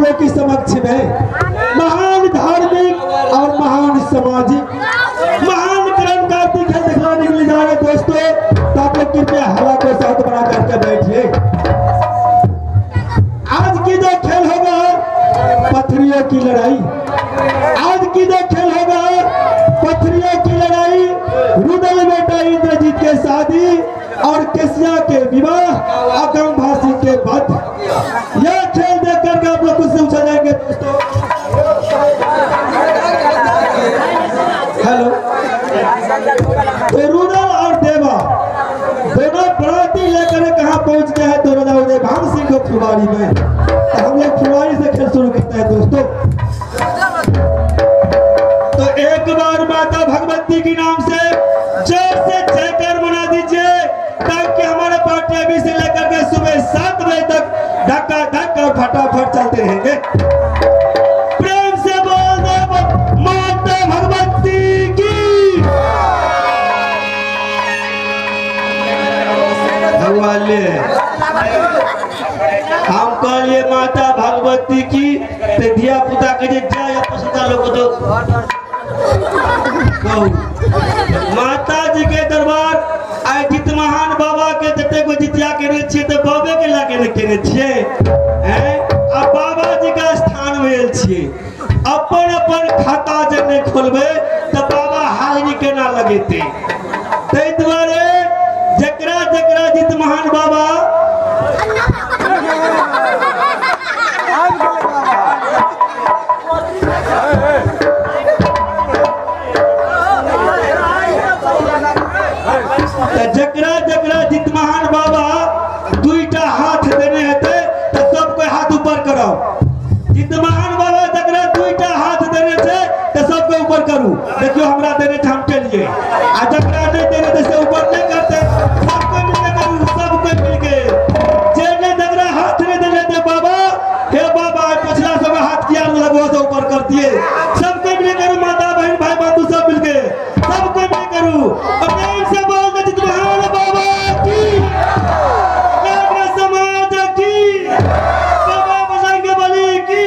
लोगों की समक्ष में महान धार्मिक और महान सामाजिक महान क्रांतिकारी खेल दिखलाने के लिए जा रहे दोस्तों। तो आप लोग कृपया हवा को साथ बना करके बैठिए। आज की जो खेल होगा पत्थरियों की लड़ाई। आज की जो खेल होगा पत्थरियों की लड़ाई। रुदल बेटा इंद्रजीत के शादी और केसिया के विवाह अगम भाषी के वध। यह खेल देख करके आप लोग कुछ पूछा जाएंगे दोस्तों। हेलो, तो रुदल और देवा दोनों बराती लेकर कहाँ पहुंच गया है? दोनों उदय भान सिंह को फुलवारी में। तो हम लोग फुलवारी से खेल शुरू करते हैं दोस्तों। तो एक बार माता भगवती के नाम से जयकर मना दीजिए ताकि हमारे पार्टी अभी से लेकर के सुबह 7 बजे तक धक्का धक्का फटाफट चलते रहेंगे। प्रेम से बोल दो माता भगवती की। हम कहलिए माता भगवती की धिया पुता के जाए पसंदा लोग तो माता जी के दरबार आए जित महान बाबा के जते को जितिया केने छिए तो बाबे के लागे ने केने छिए हैं। अब बाबा जी का स्थान में छिए अपन अपन खाता जब नहीं खोलबे तो बाबा हाजिरी केना लगेते। तै द्वारे जकरा जकरा जित महान बाबा जकरा जकरा जित महान बाबा दुईटा हाथ देने हेते तो सब कोई हाथ ऊपर करो। जित महान बाबा जकरा दुईटा हाथ देने छे तो सब कोई ऊपर करू। देखियो हमरा देने हम के लिए आ जकरा नहीं देने तो से ऊपर नहीं करते। सब कोई मिलके करू, सब कोई मिलके जेने जकरा हाथ नहीं देने दे बाबा हे बाबा पिछला सब हाथ किया लगवा से ऊपर कर दिए। सब कोई मिलके करू, माता बहन भाई बंधु सब मिलके सब कोई मिलके करू। प्रेम से बोल दे जित महान बाबा की, समाज की, बाबा बजरंग बली की।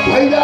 भैया